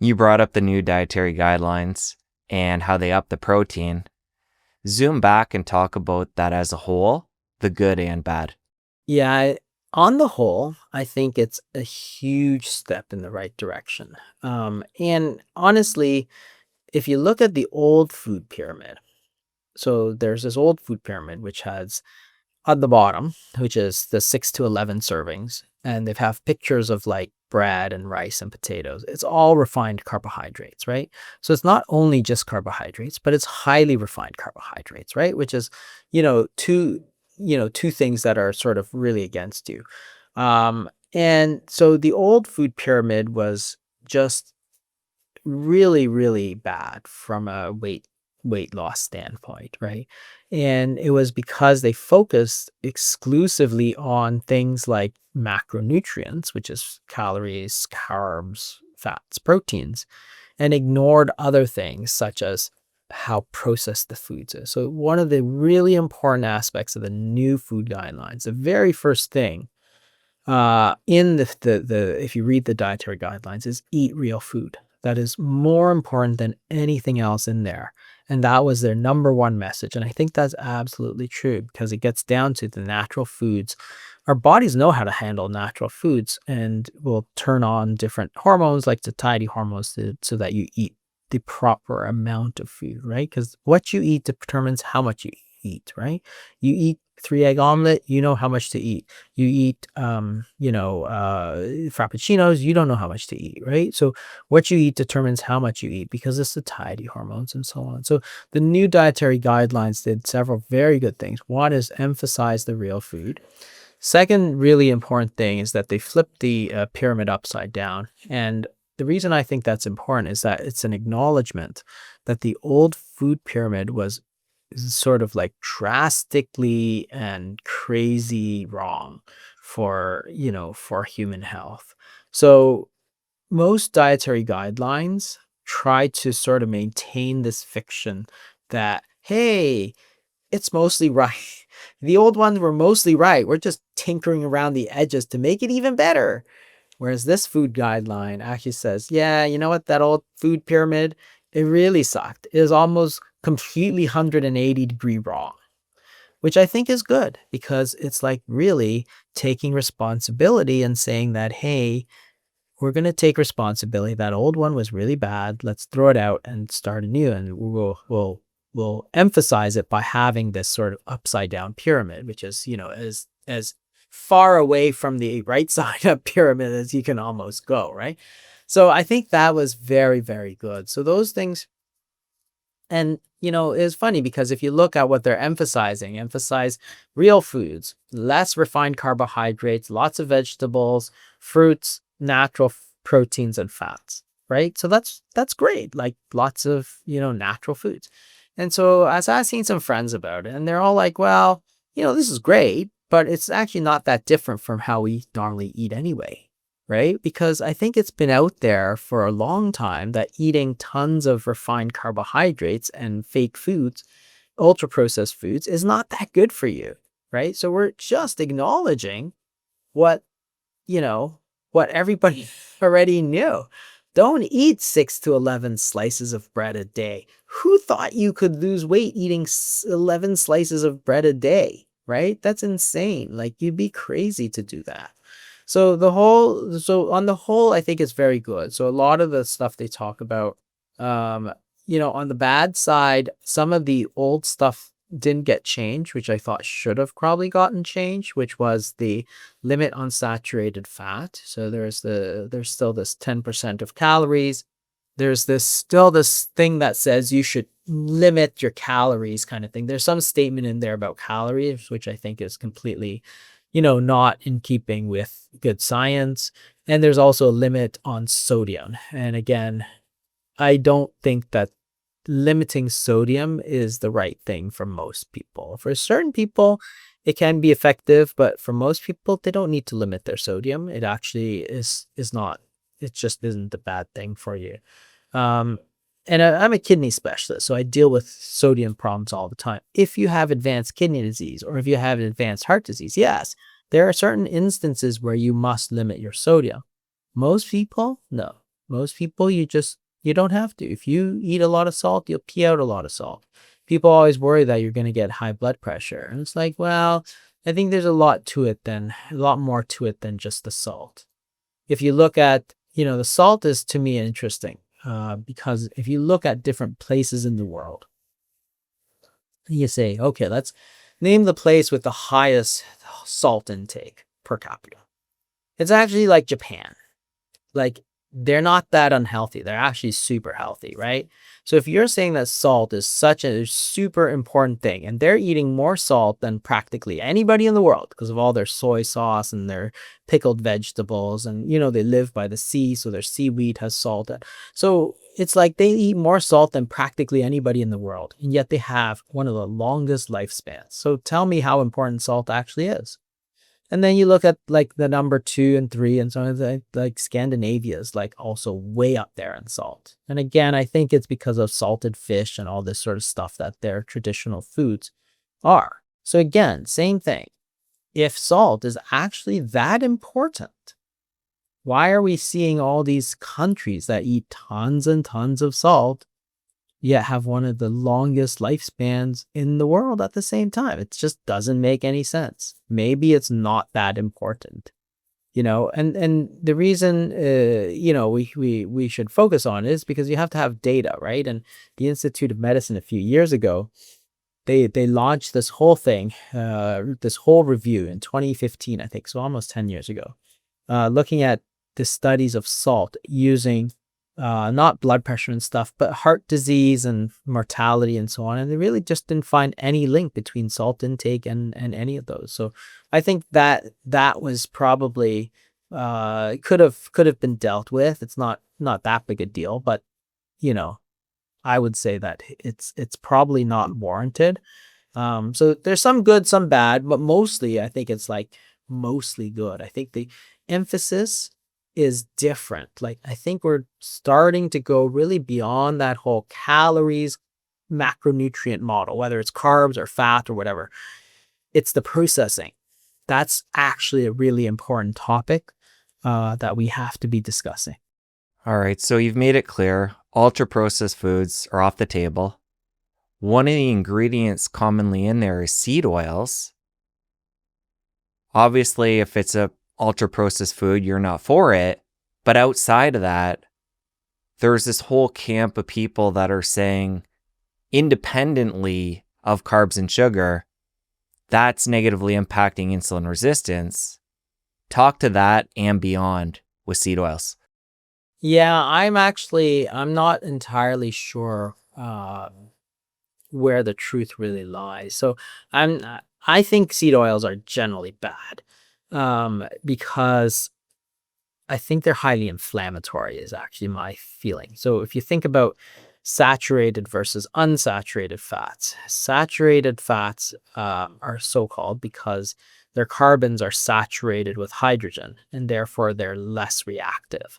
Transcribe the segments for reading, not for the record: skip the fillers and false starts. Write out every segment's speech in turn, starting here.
You brought up the new dietary guidelines and how they up the protein. Zoom back and talk about that as a whole, the good and bad. Yeah, on the whole, I think it's a huge step in the right direction. And honestly, if you look at the old food pyramid, so there's this old food pyramid which has at the bottom, which is the 6 to 11 servings, and they have pictures of like bread and rice and potatoes. It's all refined carbohydrates, right? So it's not only just carbohydrates, but it's highly refined carbohydrates, right? Which is, you know, two, two things that are sort of really against you. And so the old food pyramid was just really, really bad from a weight loss standpoint, right? And it was because they focused exclusively on things like macronutrients, which is calories, carbs, fats, proteins, and ignored other things such as how processed the foods is. So one of the really important aspects of the new food guidelines, the very first thing in the if you read the dietary guidelines, is eat real food. That is more important than anything else in there. And that was their number one message. And I think that's absolutely true because it gets down to the natural foods. Our bodies know how to handle natural foods and will turn on different hormones like satiety hormones so that you eat the proper amount of food, right? Because what you eat determines how much you eat, right? You eat 3 egg omelet, you know how much to eat. You eat, frappuccinos, you don't know how much to eat, right? So what you eat determines how much you eat because of satiety hormones and so on. So the new dietary guidelines did several very good things. One is emphasize the real food. Second really important thing is that they flipped the pyramid upside down. And the reason I think that's important is that it's an acknowledgement that the old food pyramid was sort of like drastically and crazy wrong for, for human health. So most dietary guidelines try to sort of maintain this fiction that, hey, it's mostly right. The old ones were mostly right. We're just tinkering around the edges to make it even better. Whereas this food guideline actually says, yeah, you know what, that old food pyramid, it really sucked. It was almost completely 180-degree wrong, which I think is good because it's like really taking responsibility and saying that, hey, we're going to take responsibility. That old one was really bad. Let's throw it out and start anew. And we'll emphasize it by having this sort of upside down pyramid, which is, as far away from the right side of pyramid as you can almost go, right? So I think that was very, very good. So those things, and it's funny because if you look at what they're emphasize real foods, less refined carbohydrates, lots of vegetables, fruits, natural proteins and fats, right? So that's great. Like lots of, natural foods. And so as I was asking some friends about it, and they're all like, well, this is great, but it's actually not that different from how we normally eat anyway, right? Because I think it's been out there for a long time that eating tons of refined carbohydrates and fake foods, ultra processed foods, is not that good for you, right? So we're just acknowledging what, what everybody already knew. Don't eat 6 to 11 slices of bread a day. Who thought you could lose weight eating 11 slices of bread a day, right? That's insane. Like you'd be crazy to do that. So on the whole, I think it's very good. So a lot of the stuff they talk about, on the bad side, some of the old stuff didn't get changed, which I thought should have probably gotten changed, which was the limit on saturated fat. So there's still this 10% of calories. There's still this thing that says you should limit your calories kind of thing. There's some statement in there about calories, which I think is completely, not in keeping with good science. And there's also a limit on sodium. And again, I don't think that limiting sodium is the right thing for most people. For certain people, it can be effective, but for most people, they don't need to limit their sodium. It actually is not. It just isn't a bad thing for you. Um, and I'm a kidney specialist, so I deal with sodium problems all the time. If you have advanced kidney disease or if you have advanced heart disease, yes, there are certain instances where you must limit your sodium. Most people, no. Most people, you don't have to. If you eat a lot of salt, you'll pee out a lot of salt. People always worry that you're going to get high blood pressure. And it's like, well, I think there's a lot more to it than just the salt. If you look at, the salt is to me interesting because if you look at different places in the world, you say, okay, let's name the place with the highest salt intake per capita. It's actually like Japan. Like, they're not that unhealthy. They're actually super healthy, right? So if you're saying that salt is such a super important thing, and they're eating more salt than practically anybody in the world because of all their soy sauce and their pickled vegetables, and they live by the sea, so their seaweed has salt. So it's like they eat more salt than practically anybody in the world, and yet they have one of the longest lifespans. So tell me how important salt actually is. And then you look at like the number 2 and 3 and so on, like Scandinavia is like also way up there in salt. And again, I think it's because of salted fish and all this sort of stuff that their traditional foods are. So again, same thing. If salt is actually that important, why are we seeing all these countries that eat tons and tons of salt yet have one of the longest lifespans in the world at the same time? It just doesn't make any sense. Maybe it's not that important, and the reason, we should focus on it is because you have to have data, right? And the Institute of Medicine a few years ago, they launched this whole thing, this whole review in 2015, I think, so almost 10 years ago, looking at the studies of salt using not blood pressure and stuff, but heart disease and mortality and so on. And they really just didn't find any link between salt intake and any of those. So I think that was probably could have been dealt with. It's not that big a deal, but I would say that it's probably not warranted. So there's some good, some bad, but mostly I think it's like mostly good. I think the emphasis is different. Like, I think we're starting to go really beyond that whole calories macronutrient model, whether it's carbs or fat or whatever. It's the processing. That's actually a really important topic that we have to be discussing. All right, so you've made it clear ultra processed foods are off the table. One of the ingredients commonly in there is seed oils. Obviously, if it's a ultra processed food, you're not for it. But outside of that, there's this whole camp of people that are saying, independently of carbs and sugar, that's negatively impacting insulin resistance. Talk to that and beyond with seed oils. Yeah, I'm not entirely sure where the truth really lies. So I think seed oils are generally bad because I think they're highly inflammatory is actually my feeling. So if you think about saturated versus unsaturated fats, saturated fats are so-called because their carbons are saturated with hydrogen and therefore they're less reactive.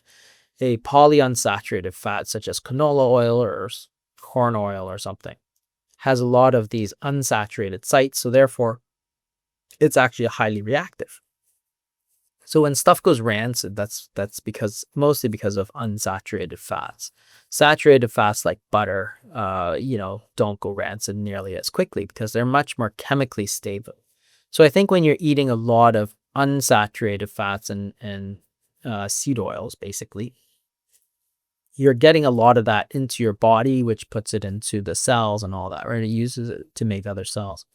A polyunsaturated fat such as canola oil or corn oil or something has a lot of these unsaturated sites, so therefore it's actually highly reactive. So when stuff goes rancid, that's mostly because of unsaturated fats. Saturated fats like butter, don't go rancid nearly as quickly because they're much more chemically stable. So I think when you're eating a lot of unsaturated fats and seed oils, basically, you're getting a lot of that into your body, which puts it into the cells and all that, right? It uses it to make other cells.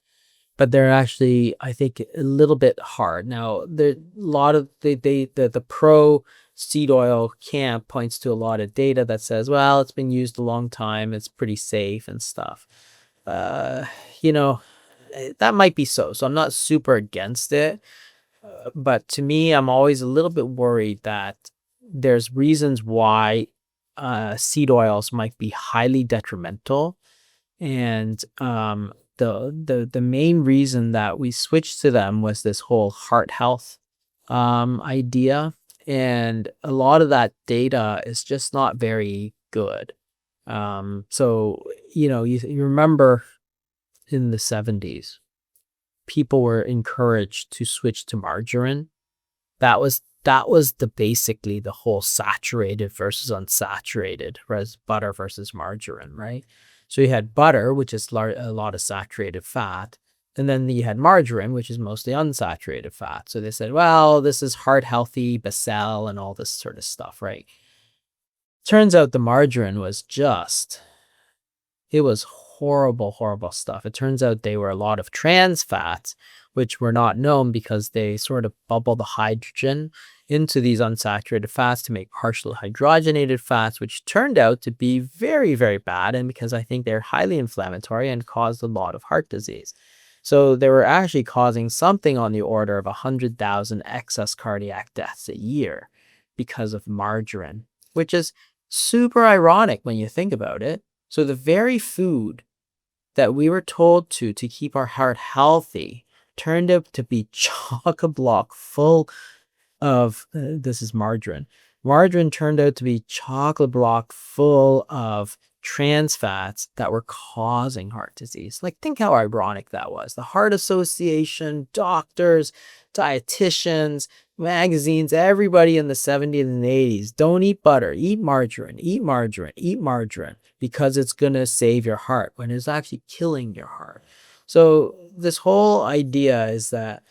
But they're actually, I think, a little bit hard. Now, a lot of the pro seed oil camp points to a lot of data that says, well, it's been used a long time, it's pretty safe and stuff. That might be so. So I'm not super against it. But to me, I'm always a little bit worried that there's reasons why seed oils might be highly detrimental. And the main reason that we switched to them was this whole heart health idea. And a lot of that data is just not very good. So, you remember in the 70s, people were encouraged to switch to margarine. That was that was basically the whole saturated versus unsaturated, whereas butter versus margarine, right? So you had butter, which is a lot of saturated fat, and then you had margarine, which is mostly unsaturated fat. So they said, well, this is heart healthy, bestselling, and all this sort of stuff, right? Turns out the margarine was it was horrible, horrible stuff. It turns out they were a lot of trans fats, which were not known because they sort of bubble the hydrogen into these unsaturated fats to make partially hydrogenated fats, which turned out to be very, very bad. And because I think they're highly inflammatory and caused a lot of heart disease. So they were actually causing something on the order of 100,000 excess cardiac deaths a year because of margarine, which is super ironic when you think about it. So the very food that we were told to keep our heart healthy turned out to be chock-a-block full of this is margarine. Margarine turned out to be chock-a-block full of trans fats that were causing heart disease. Like, think how ironic that was. The Heart Association, doctors, dietitians, magazines, everybody in the 70s and 80s, don't eat butter, eat margarine, eat margarine, eat margarine, because it's going to save your heart when it's actually killing your heart. So this whole idea is that,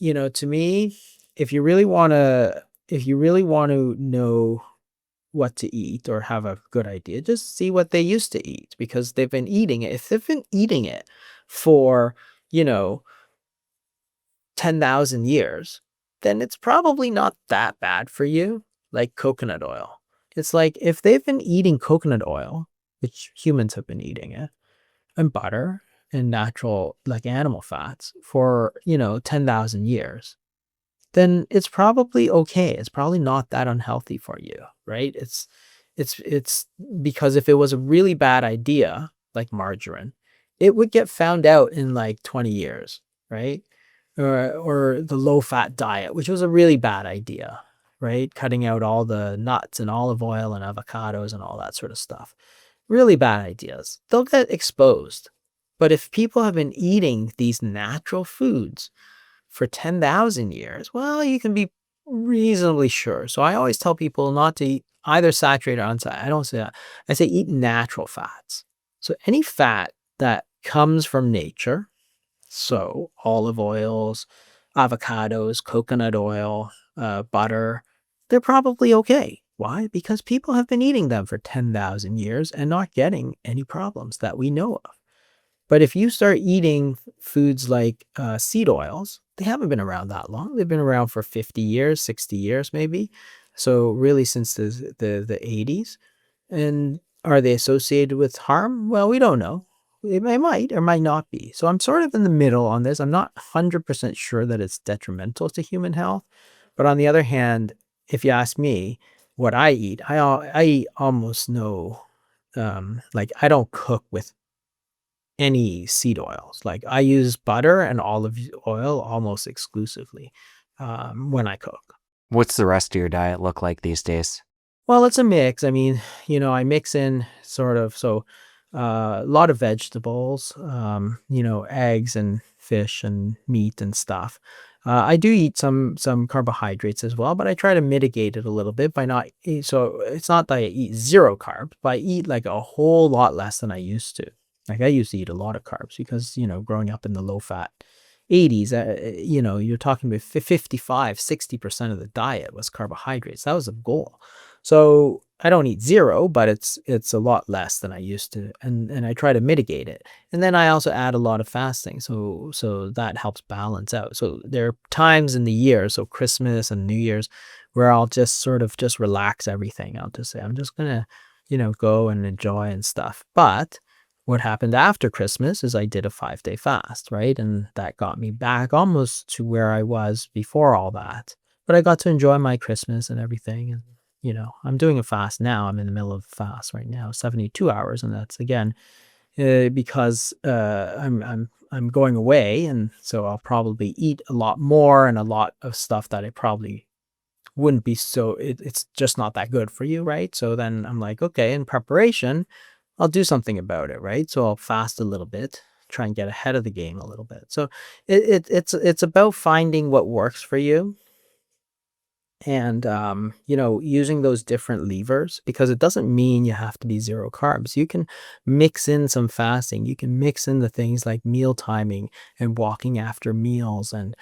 to me, if you really want to know what to eat or have a good idea, just see what they used to eat, because they've been eating it. If they've been eating it for, you know, 10,000 years, then it's probably not that bad for you. Like coconut oil. It's like if they've been eating coconut oil, which humans have been eating it, and butter and natural like animal fats for, 10,000 years, then it's probably okay. It's probably not that unhealthy for you, right? It's because if it was a really bad idea, like margarine, it would get found out in like 20 years, right? Or the low fat diet, which was a really bad idea, right? Cutting out all the nuts and olive oil and avocados and all that sort of stuff. Really bad ideas. They'll get exposed. But if people have been eating these natural foods for 10,000 years, well, you can be reasonably sure. So I always tell people not to eat either saturated or unsaturated. I don't say that. I say eat natural fats. So any fat that comes from nature, so olive oils, avocados, coconut oil, butter, they're probably okay. Why? Because people have been eating them for 10,000 years and not getting any problems that we know of. But if you start eating foods like seed oils, they haven't been around that long. They've been around for 50 years, 60 years maybe. So really since the 80s. And are they associated with harm? Well, we don't know. It might or might not be. So I'm sort of in the middle on this. I'm not 100% sure that it's detrimental to human health. But on the other hand, if you ask me what I eat, I eat almost no, like I don't cook with any seed oils. Like I use butter and olive oil almost exclusively when I cook. What's the rest of your diet look like these days? Well, it's a mix. I mean, I mix in sort of a lot of vegetables, eggs and fish and meat and stuff. I do eat some carbohydrates as well, but I try to mitigate it a little bit by not so it's not that I eat zero carbs, but I eat like a whole lot less than I used to. Like I used to eat a lot of carbs because, growing up in the low fat 80s, you're talking about 55, 60% of the diet was carbohydrates. That was a goal. So I don't eat zero, but it's a lot less than I used to, and I try to mitigate it. And then I also add a lot of fasting, so that helps balance out. So there are times in the year, so Christmas and New Year's, where I'll just sort of just relax everything. I'll just say I'm just gonna, go and enjoy and stuff. But what happened after Christmas is I did a 5-day fast, right? And that got me back almost to where I was before all that. But I got to enjoy my Christmas and everything. And, I'm doing a fast now. I'm in the middle of a fast right now, 72 hours. And that's again, because I'm going away. And so I'll probably eat a lot more and a lot of stuff that I probably wouldn't be it's just not that good for you, right? So then I'm like, okay, in preparation, I'll do something about it, right? So I'll fast a little bit, try and get ahead of the game a little bit. So it's about finding what works for you And, using those different levers, because it doesn't mean you have to be zero carbs. You can mix in some fasting. You can mix in the things like meal timing and walking after meals and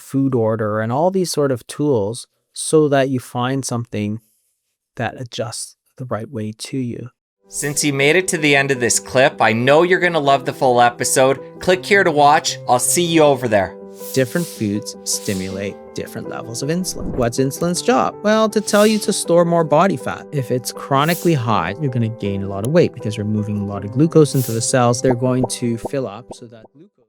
food order and all these sort of tools so that you find something that adjusts the right way to you. Since you made it to the end of this clip, I know you're going to love the full episode. Click here to watch. I'll see you over there. Different foods stimulate different levels of insulin. What's insulin's job? Well, to tell you to store more body fat. If it's chronically high, you're going to gain a lot of weight because you're moving a lot of glucose into the cells. They're going to fill up so that glucose